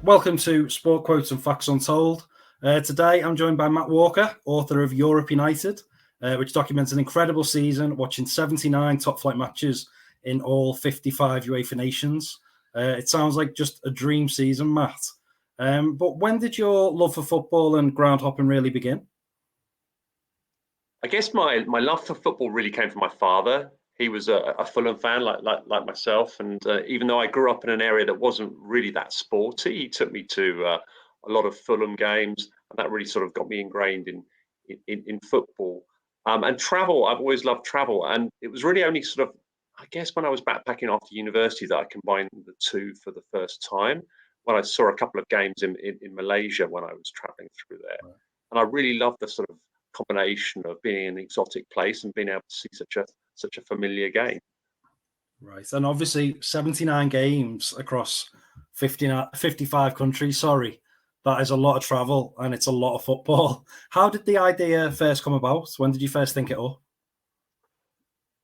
Welcome to Sport Quotes and Facts Untold. Today, I'm joined by Matt Walker, author of Europe United, which documents an incredible season, watching 79 top-flight matches in all 55 UEFA nations. It sounds like just a dream season, Matt. But when did your love for football and groundhopping really begin? I guess my love for football really came from my father. He was a Fulham fan like myself, and even though I grew up in an area that wasn't really that sporty, he took me to a lot of Fulham games, and that really sort of got me ingrained in football. And travel, I've always loved travel, and it was really only sort of, I guess, when I was backpacking after university that I combined the two for the first time. When I saw a couple of games in Malaysia when I was traveling through there, Right. and I really loved the sort of combination of being in an exotic place and being able to see such a familiar game. Right. And obviously 79 games across 55 countries. Sorry, that is a lot of travel and it's a lot of football. How did the idea first come about? When did you first think it up?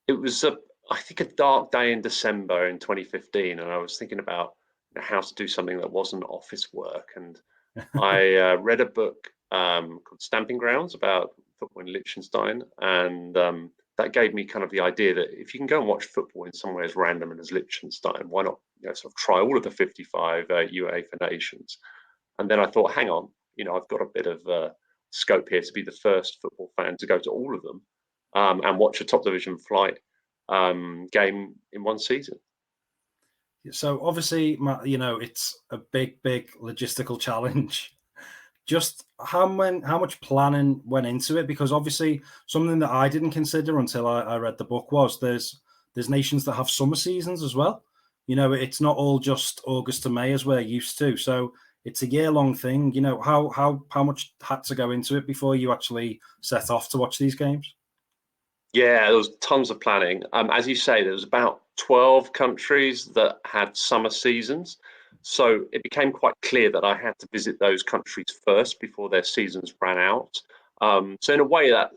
It was I think a dark day in December in 2015, and I was thinking about how to do something that wasn't office work. And I read a book called Stamping Grounds about football in Liechtenstein, and that gave me kind of the idea that if you can go and watch football in somewhere as random and as Liechtenstein, why not sort of try all of the 55 UEFA nations? And then I thought, hang on, I've got a bit of scope here to be the first football fan to go to all of them and watch a top division flight game in one season. So obviously, Matt, it's a big logistical challenge. Just how much planning went into it? Because obviously, something that I didn't consider until I read the book was there's nations that have summer seasons as well. It's not all just August to May as we're used to. So it's a year-long thing. How much had to go into it before you actually set off to watch these games? Yeah, there was tons of planning. As you say, there was about 12 countries that had summer seasons. So it became quite clear that I had to visit those countries first before their seasons ran out. So in a way, that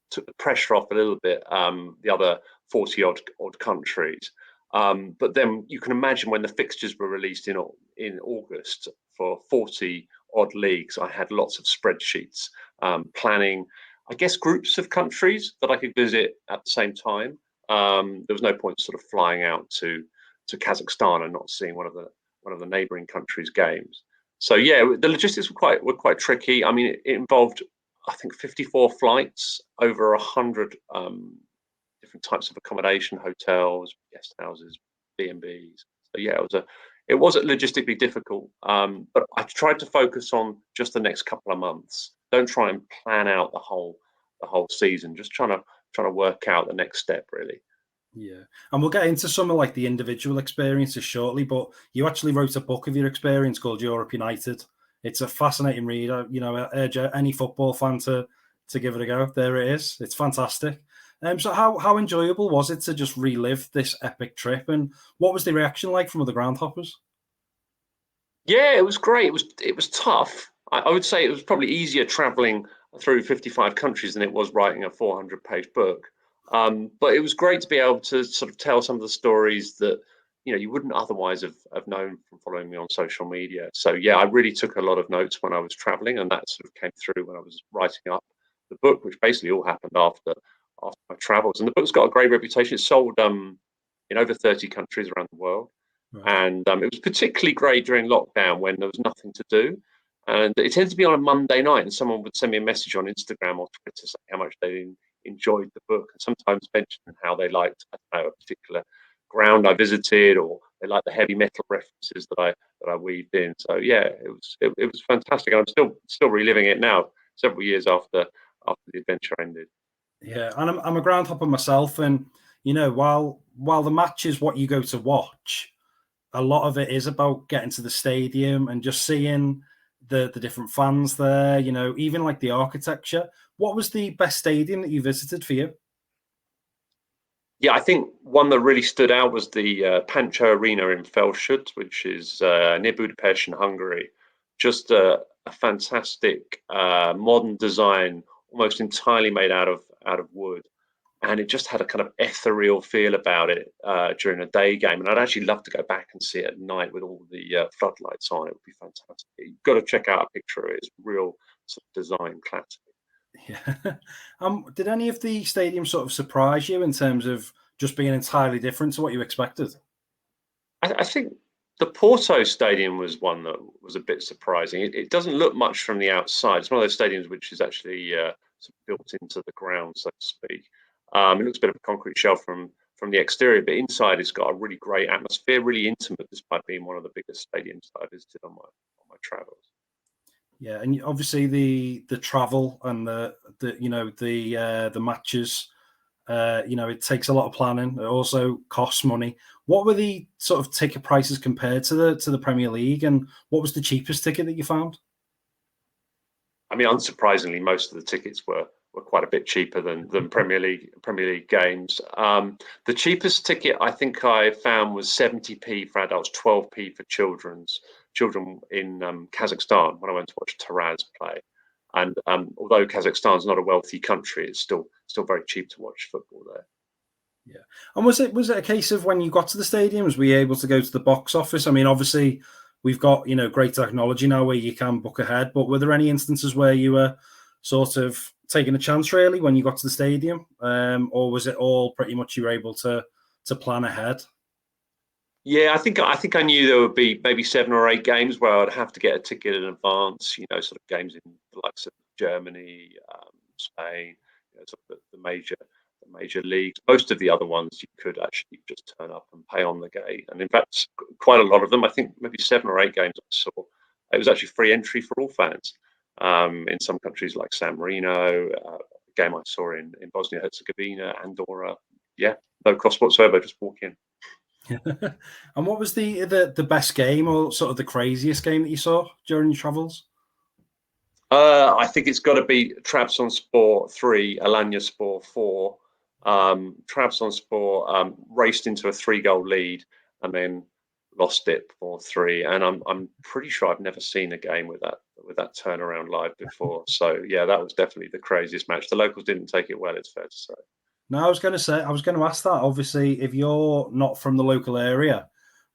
took the pressure off a little bit, the other 40 odd countries. But then you can imagine when the fixtures were released in August for 40 odd leagues, I had lots of spreadsheets planning, I guess, groups of countries that I could visit at the same time. There was no point sort of flying out to Kazakhstan and not seeing one of the neighboring countries' games. So yeah, the logistics were quite tricky. I mean, it involved, I think, 54 flights over 100 different types of accommodation, hotels, guest houses, B&Bs. So yeah, it was logistically difficult, but I tried to focus on just the next couple of months. Don't try and plan out the whole season. Just trying to work out the next step, really. Yeah, and we'll get into some of like the individual experiences shortly. But you actually wrote a book of your experience called Europe United. It's a fascinating read. I urge any football fan to give it a go. There it is. It's fantastic. So how enjoyable was it to just relive this epic trip, and what was the reaction like from other groundhoppers? Yeah, it was great. It was tough. I would say it was probably easier traveling through 55 countries than it was writing a 400-page book. But it was great to be able to sort of tell some of the stories that you wouldn't otherwise have known from following me on social media. So yeah, I really took a lot of notes when I was traveling, and that sort of came through when I was writing up the book, which basically all happened after my travels. And the book's got a great reputation. It's sold in over 30 countries around the world. Right. And it was particularly great during lockdown when there was nothing to do. And it tended to be on a Monday night, and someone would send me a message on Instagram or Twitter saying how much they enjoyed the book, and sometimes mention how they liked, I don't know, a particular ground I visited, or they liked the heavy metal references that I weaved in. So yeah, it was fantastic. And I'm still reliving it now, several years after the adventure ended. Yeah, and I'm a groundhopper myself, and while the match is what you go to watch, a lot of it is about getting to the stadium and just seeing the different fans there. Even like the architecture. What was the best stadium that you visited for you? Yeah, I think one that really stood out was the Pancho Arena in Felsud, which is near Budapest in Hungary. Just a fantastic modern design, almost entirely made out of wood, and it just had a kind of ethereal feel about it during a day game. And I'd actually love to go back and see it at night with all the floodlights on. It would be fantastic. You've got to check out a picture of it. It's real sort of design classic. Yeah. Did any of the stadiums sort of surprise you in terms of just being entirely different to what you expected? I think the Porto Stadium was one that was a bit surprising. It doesn't look much from the outside. It's one of those stadiums which is actually sort of built into the ground, so to speak. It looks a bit of a concrete shell from the exterior, but inside it's got a really great atmosphere, really intimate, despite being one of the biggest stadiums that I visited on my travels. Yeah, and obviously the travel and the matches. It takes a lot of planning. It also costs money. What were the sort of ticket prices compared to the Premier League, and what was the cheapest ticket that you found? I mean, unsurprisingly, most of the tickets were quite a bit cheaper than Premier League games. The cheapest ticket I think I found was 70p for adults, 12p for children in Kazakhstan when I went to watch Taraz play. And although Kazakhstan's not a wealthy country, it's still very cheap to watch football there. Yeah. And was it a case of when you got to the stadiums, were you able to go to the box office? I mean, obviously we've got, great technology now where you can book ahead, but were there any instances where you were sort of taking a chance really when you got to the stadium? Or was it all pretty much you were able to plan ahead? Yeah, I think I knew there would be maybe 7 or 8 games where I'd have to get a ticket in advance. Sort of games in the likes of Germany, Spain, sort of the major leagues. Most of the other ones you could actually just turn up and pay on the gate. And in fact, quite a lot of them, I think maybe 7 or 8 games I saw, it was actually free entry for all fans. In some countries like San Marino, a game I saw in Bosnia Herzegovina, Andorra, yeah, no cost whatsoever, just walk in. And what was the best game or sort of the craziest game that you saw during your travels? I think it's got to be Trabzonspor 3, Alanyaspor 4. Trabzonspor raced into a 3-goal lead and then lost it 4-3. And I'm pretty sure I've never seen a game with that turnaround live before. So yeah, that was definitely the craziest match. The locals didn't take it well, it's fair to say. No, I was going to ask that. Obviously, if you're not from the local area,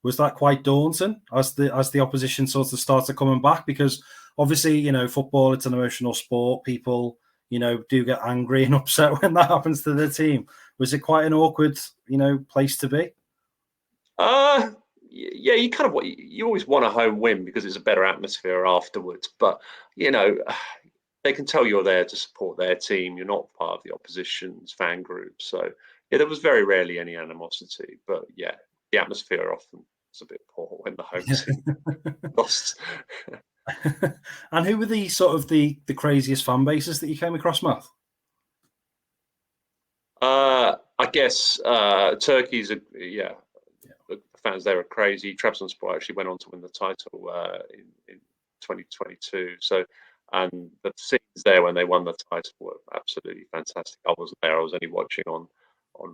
was that quite daunting as the opposition sort of started coming back? Because obviously, football, it's an emotional sport. People, do get angry and upset when that happens to their team. Was it quite an awkward, place to be? Yeah, you always want a home win because it's a better atmosphere afterwards. But you know, they can tell you're there to support their team. You're not part of the opposition's fan group. So yeah, there was very rarely any animosity. But yeah, the atmosphere often was a bit poor when the home team lost. And who were the sort of the craziest fan bases that you came across, Matt? I guess Turkey's yeah. The fans there are crazy. Trabzonspor actually went on to win the title in 2022. So, and the scenes there when they won the title were absolutely fantastic. I wasn't there; I was only watching on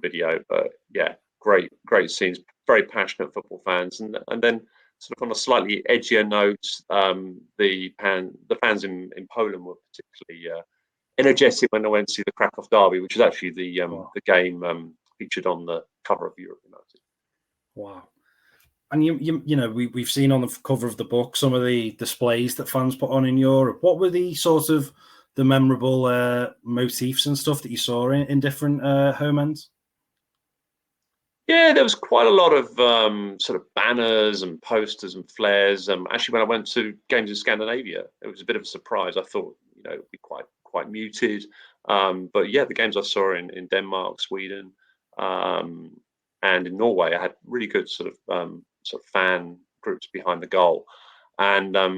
video. But yeah, great scenes. Very passionate football fans, and then sort of on a slightly edgier note, the fans in Poland were particularly energetic when I went to see the Krakow derby, which is actually Wow. the game featured on the cover of Europe United. Wow. And we've seen on the cover of the book some of the displays that fans put on in Europe. What were the sort of the memorable motifs and stuff that you saw in different home ends? Yeah, there was quite a lot of sort of banners and posters and flares. Actually, when I went to games in Scandinavia, it was a bit of a surprise. I thought, it would be quite muted. But yeah, the games I saw in Denmark, Sweden, um, and in Norway, I had really good sort of fan groups behind the goal, and I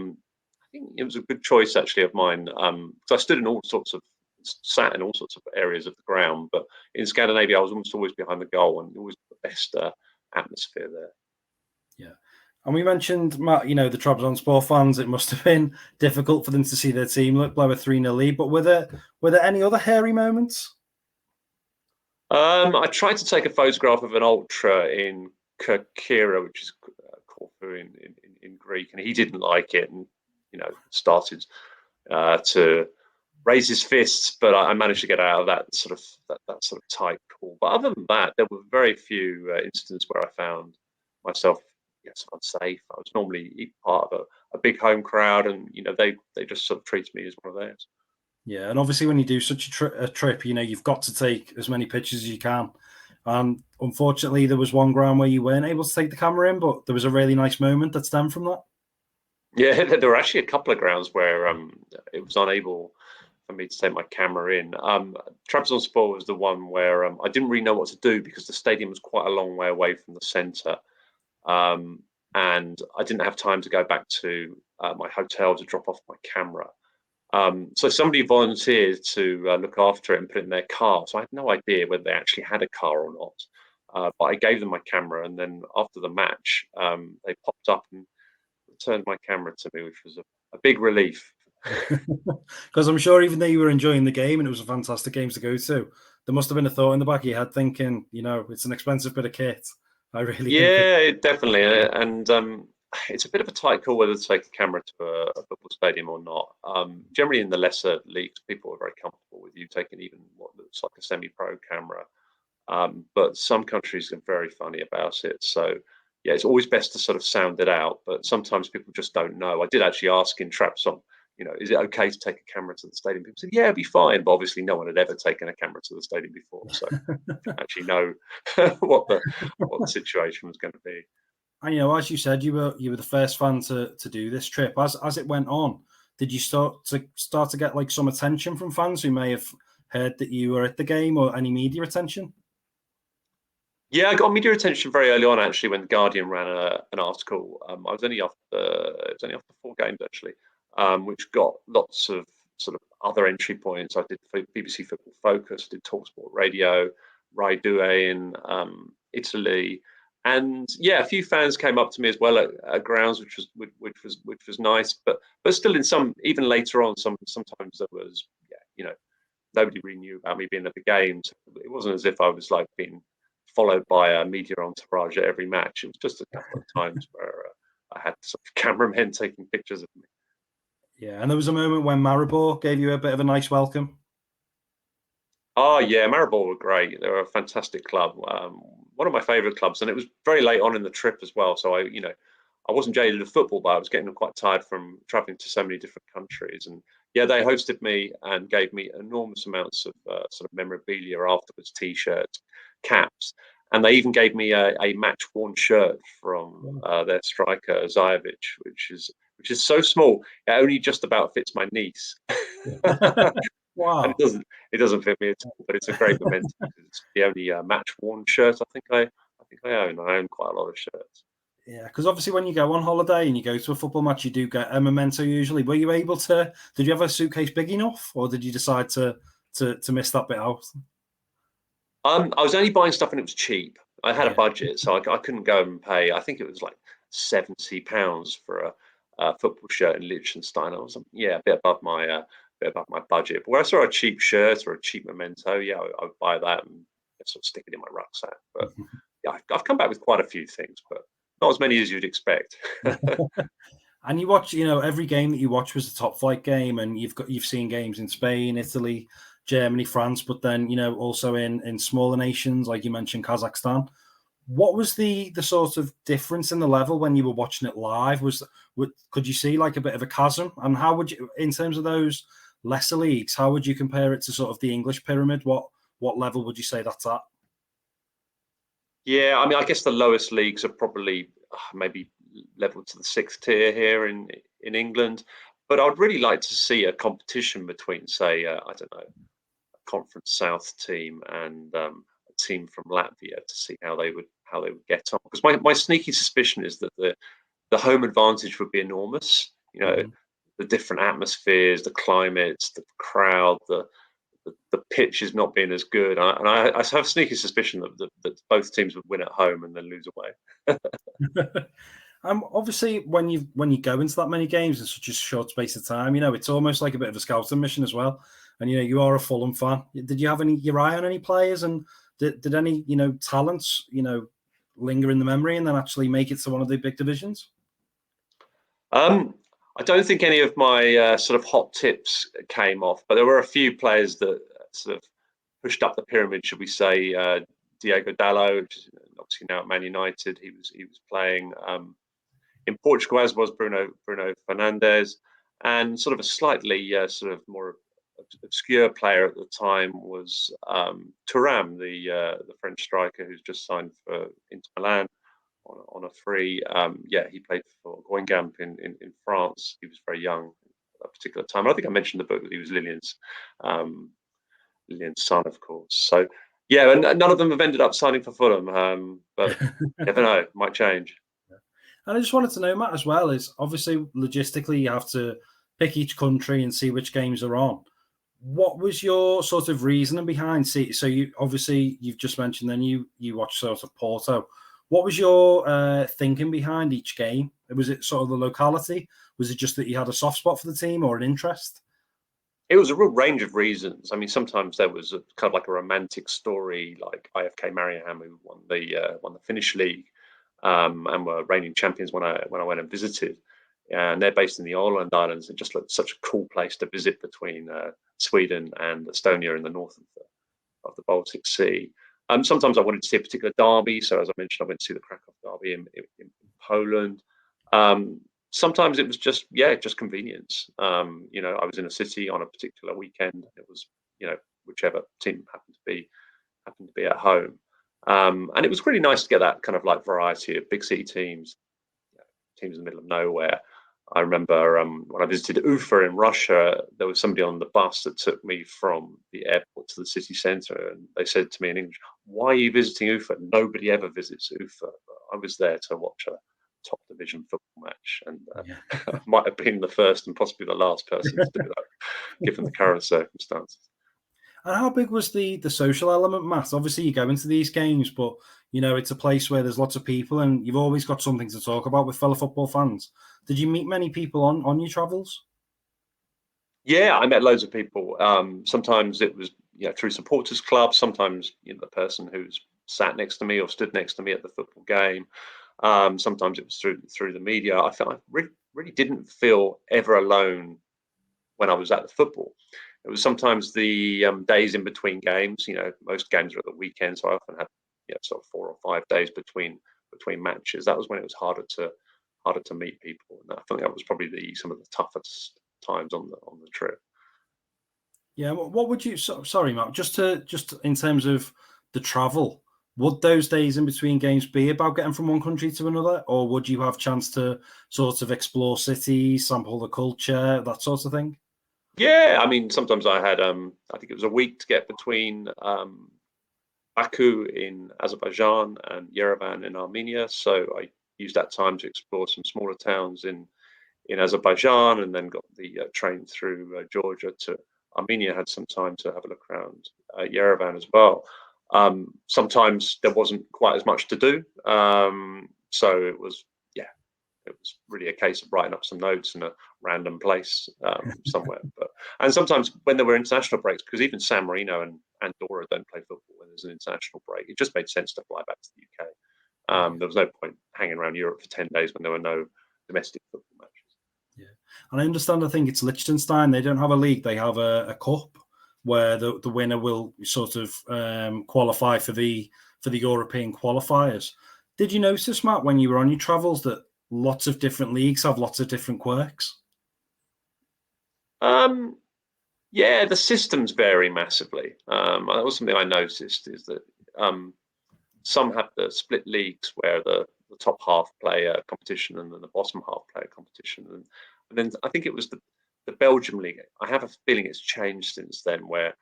think it was a good choice actually of mine because I stood in all sorts of sat in all sorts of areas of the ground, but in Scandinavia, I was almost always behind the goal and always the best atmosphere there. Yeah. And we mentioned, Matt, the Trabzonspor fans, it must have been difficult for them to see their team blow a 3-0 lead. But were there any other hairy moments? I tried to take a photograph of an ultra in Kerkira, which is Corfu in Greek, and he didn't like it, and started to raise his fists, but I managed to get out of that sort of tight call. But other than that, there were very few incidents where I found myself unsafe. I was normally part of a big home crowd, and they just sort of treated me as one of theirs. Yeah, and obviously when you do such a trip, you've got to take as many pictures as you can. And unfortunately, there was one ground where you weren't able to take the camera in, but there was a really nice moment that stemmed from that. Yeah, there were actually a couple of grounds where it was unable for me to take my camera in. Trabzonspor was the one where I didn't really know what to do because the stadium was quite a long way away from the centre, and I didn't have time to go back to my hotel to drop off my camera. So somebody volunteered to look after it and put it in their car. So I had no idea whether they actually had a car or not. But I gave them my camera, and then after the match, they popped up and returned my camera to me, which was a big relief. Because I'm sure even though you were enjoying the game and it was a fantastic game to go to, there must have been a thought in the back of your head thinking, it's an expensive bit of kit. I really hope Yeah, definitely. And it's a bit of a tight call whether to take a camera to a football stadium or not. Generally, in the lesser leagues, people are very comfortable with you taking even what looks like a semi-pro camera. But some countries are very funny about it. So, yeah, it's always best to sort of sound it out. But sometimes people just don't know. I did actually ask in Trabzon, is it okay to take a camera to the stadium? People said, yeah, it'd be fine. But obviously, no one had ever taken a camera to the stadium before. So, didn't actually know what the situation was going to be. And as you said, you were the first fan to do this trip. As it went on, did you start to get like some attention from fans who may have heard that you were at the game, or any media attention? Yeah, I got media attention very early on. Actually, when the Guardian ran an article, I was only after 4 games actually, which got lots of sort of other entry points. I did BBC Football Focus, did Talksport Radio, Rai Due in Italy, and yeah, a few fans came up to me as well at grounds, which was nice. But still, even later on, sometimes there was nobody really knew about me being at the games. It wasn't as if I was like being followed by a media entourage at every match. It was just a couple of times where I had some cameramen taking pictures of me. Yeah, and there was a moment when Maribor gave you a bit of a nice welcome. Oh yeah, Maribor were great. They were a fantastic club. One of my favourite clubs, and it was very late on in the trip as well. So I wasn't jaded of football, but I was getting quite tired from travelling to so many different countries. And yeah, they hosted me and gave me enormous amounts of sort of memorabilia afterwards, T-shirts, caps, and they even gave me a match-worn shirt from their striker Zajovic, which is so small it only just about fits my knees. Wow! And it doesn't fit me at all, but it's a great memento. It's the only match-worn shirt I think I own. I own quite a lot of shirts. Yeah, because obviously when you go on holiday and you go to a football match, you do get a memento usually. Were you able to? Did you have a suitcase big enough, or did you decide to miss that bit out? I was only buying stuff and it was cheap. I had a Yeah. budget, so I couldn't go and pay. I think it was like £70 for a football shirt in Liechtenstein. I was a bit above my budget. But where I saw a cheap shirt or a cheap memento, yeah, I would buy that and sort of stick it in my rucksack. But yeah, I've come back with quite a few things, but not as many as you'd expect. And you watch, every game that you watch was a top flight game, and you've seen games in Spain, Italy, Germany, France, but then also in smaller nations like you mentioned Kazakhstan. What was the sort of difference in the level when you were watching it live? Could you see like a bit of a chasm? And how would you, in terms of those lesser leagues, how would you compare it to sort of the English pyramid? What level would you say that's at? Yeah, I mean, I guess the lowest leagues are probably maybe level to the 6th tier here in England. But I'd really like to see a competition between, say, I don't know, a Conference South team and a team from Latvia to see how they would get on. Because my sneaky suspicion is that the home advantage would be enormous. The different atmospheres, the climates, the crowd, the pitch is not being as good. I have a sneaky suspicion that both teams would win at home and then lose away. Obviously, when you go into that many games in such a short space of time, it's almost like a bit of a scouting mission as well. And you are a Fulham fan. Did you have your eye on any players, and did any talents linger in the memory and then actually make it to one of the big divisions? I don't think any of my sort of hot tips came off, but there were a few players that sort of pushed up the pyramid, should we say? Diego Dallo, which is obviously now at Man United, he was playing in Portugal, as was Bruno Fernandes, and sort of a slightly sort of more obscure player at the time was Thuram, the French striker who's just signed for Inter Milan on a free. Yeah, he played for Guingamp in France. He was very young at that particular time. I think I mentioned the book that he was um, Lillian's son, of course. So yeah, and none of them have ended up signing for Fulham. But never know, might change. And I just wanted to know, Matt, as well, is obviously logistically you have to pick each country and see which games are on. What was your sort of reasoning behind? See, so you obviously you've just mentioned then you watched sort of Porto. What was your thinking behind each game? Was it sort of the locality? Was it just that you had a soft spot for the team or an interest? It was a real range of reasons. I mean, sometimes there was kind of like a romantic story, like IFK Mariehamn, who won the Finnish league, and were reigning champions when I went and visited. And they're based in the Åland Islands. It just looked such a cool place to visit between Sweden and Estonia in the north of the Baltic Sea. Sometimes I wanted to see a particular derby. So as I mentioned, I went to see the Krakow derby in Poland. Sometimes it was just convenience. I was in a city on a particular weekend. It was whichever team happened to be at home, and it was really nice to get that kind of like variety of big city teams, teams in the middle of nowhere. I remember when I visited Ufa in Russia, there was somebody on the bus that took me from the airport to the city centre, and they said to me in English, "Why are you visiting Ufa? Nobody ever visits Ufa." I was there to watch a top division football match, and Yeah. I might have been the first and possibly the last person to do that, given the current circumstances. And how big was the social element, Matt? Obviously, you go into these games, but it's a place where there's lots of people, and you've always got something to talk about with fellow football fans. Did you meet many people on your travels? Yeah, I met loads of people. Sometimes it was through supporters clubs. Sometimes the person who's sat next to me or stood next to me at the football game. Sometimes it was through the media. I felt I really didn't feel ever alone when I was at the football. It was sometimes the days in between games. Most games are at the weekend, so I often had sort of 4 or 5 days between matches. That was when it was harder to meet people, and I think that was probably some of the toughest times on the trip. Yeah. What would you? Sorry, Matt. Just in terms of the travel, would those days in between games be about getting from one country to another, or would you have chance to sort of explore cities, sample the culture, that sort of thing? Yeah, I mean, sometimes I had I think it was a week to get between Baku in Azerbaijan and Yerevan in Armenia. So I used that time to explore some smaller towns in Azerbaijan, and then got the train through Georgia to Armenia. Had some time to have a look around Yerevan as well. Sometimes there wasn't quite as much to do, so it was really a case of writing up some notes in a random place somewhere. And sometimes when there were international breaks, because even San Marino and Andorra don't play football when there's an international break, it just made sense to fly back to the UK. There was no point hanging around Europe for 10 days when there were no domestic football matches. Yeah, and I understand. I think it's Liechtenstein. They don't have a league; they have a cup where the winner will sort of qualify for the European qualifiers. Did you notice, Matt, when you were on your travels, that lots of different leagues have lots of different quirks? Um, yeah, the systems vary massively. That was something I noticed, is that some have the split leagues where the top half play a competition and then the bottom half play a competition. And then I think it was the Belgium league. I have a feeling it's changed since then, where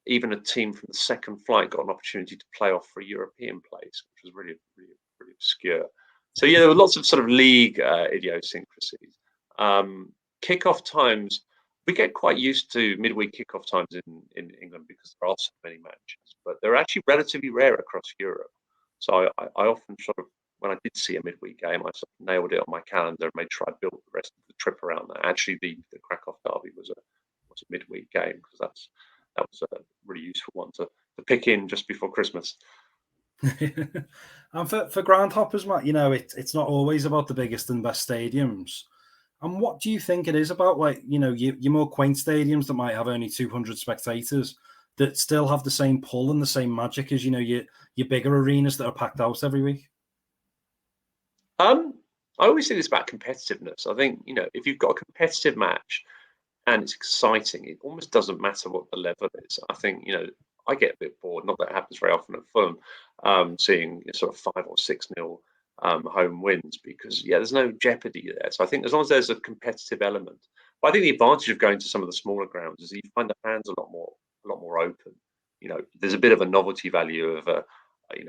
even a team from the second flight got an opportunity to play off for a European place, which was really obscure. So yeah, there were lots of sort of league idiosyncrasies. Kickoff times, we get quite used to midweek kickoff times in England because there are so many matches, but they're actually relatively rare across Europe. So I often sort of, when I did see a midweek game, I sort of nailed it on my calendar and made sure I built the rest of the trip around that. Actually, the Krakow derby was a midweek game, because that was a really useful one to pick in just before Christmas. And for groundhoppers, Matt, it's not always about the biggest and best stadiums. And what do you think it is about, like, your more quaint stadiums that might have only 200 spectators that still have the same pull and the same magic as, your bigger arenas that are packed out every week? I always think it's about competitiveness. I think, if you've got a competitive match and it's exciting, it almost doesn't matter what the level is. I think, I get a bit bored, not that it happens very often at Fulham, seeing sort of 5 or 6 nil home wins because, there's no jeopardy there. So I think as long as there's a competitive element, but I think the advantage of going to some of the smaller grounds is that you find the fans a lot more open. There's a bit of a novelty value of a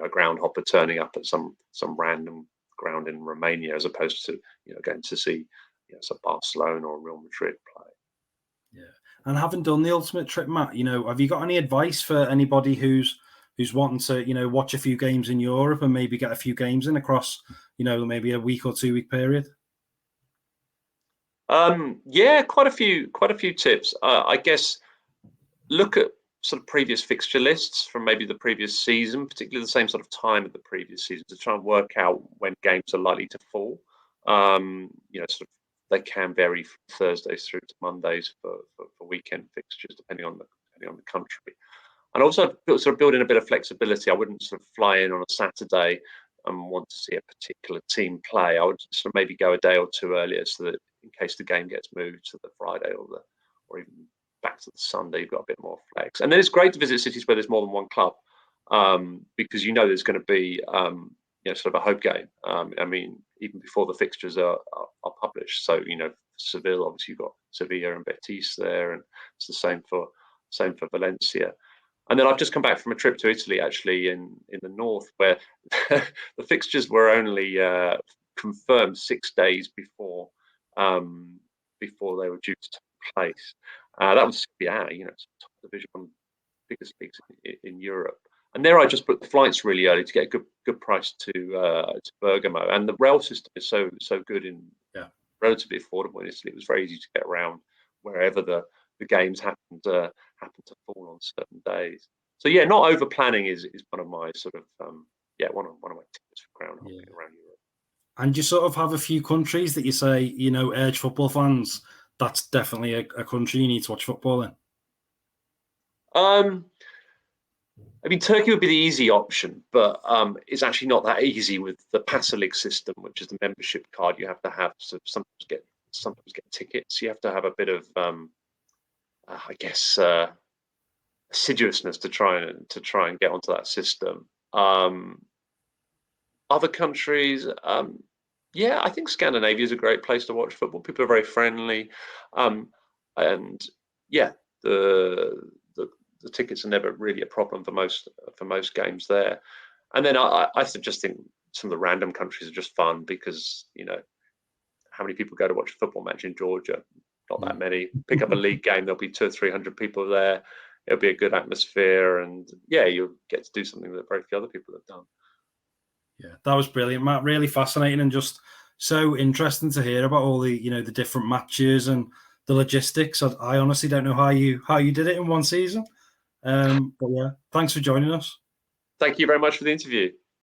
groundhopper turning up at some random ground in Romania as opposed to going to see some Barcelona or Real Madrid play. Yeah. And having done the ultimate trip, Matt, have you got any advice for anybody who's wanting to, watch a few games in Europe and maybe get a few games in across, maybe a week or 2 week period? Quite a few tips. I guess look at sort of previous fixture lists from maybe the previous season, particularly the same sort of time of the previous season, to try and work out when games are likely to fall. Sort of they can vary from Thursdays through to Mondays for weekend fixtures, depending on the country. And also sort of build in a bit of flexibility. I wouldn't sort of fly in on a Saturday and want to see a particular team play. I would sort of maybe go a day or two earlier so that in case the game gets moved to the Friday or even back to the Sunday, you've got a bit more flex. And then it's great to visit cities where there's more than one club because there's going to be sort of a hope game. I mean, even before the fixtures are published. So Seville, obviously you've got Sevilla and Betis there, and it's the same for Valencia. And then I've just come back from a trip to Italy, actually in the north, where the fixtures were only confirmed 6 days before they were due to take place. That was top division, one biggest leagues in Europe. And there I just booked the flights really early to get a good price to Bergamo. And the rail system is so good in relatively affordable in Italy. It was very easy to get around wherever the games happened to fall on certain days. So not over planning is one of my sort of one of my tips for groundhopping around Europe. And you sort of have a few countries that you say, urge football fans, that's definitely a country you need to watch football in. I mean, Turkey would be the easy option, but it's actually not that easy with the Passerlig system, which is the membership card you have to have to sometimes get tickets. You have to have a bit of, assiduousness to try and get onto that system. Other countries, I think Scandinavia is a great place to watch football. People are very friendly, and the tickets are never really a problem for most games there. And then I just think some of the random countries are just fun because how many people go to watch a football match in Georgia? Not that many. Pick up a league game, there'll be 200 or 300 people there. It'll be a good atmosphere, and you'll get to do something that very few other people have done. Yeah, that was brilliant, Matt. Really fascinating and just so interesting to hear about all the the different matches and the logistics. I honestly don't know how you did it in one season. But thanks for joining us. Thank you very much for the interview.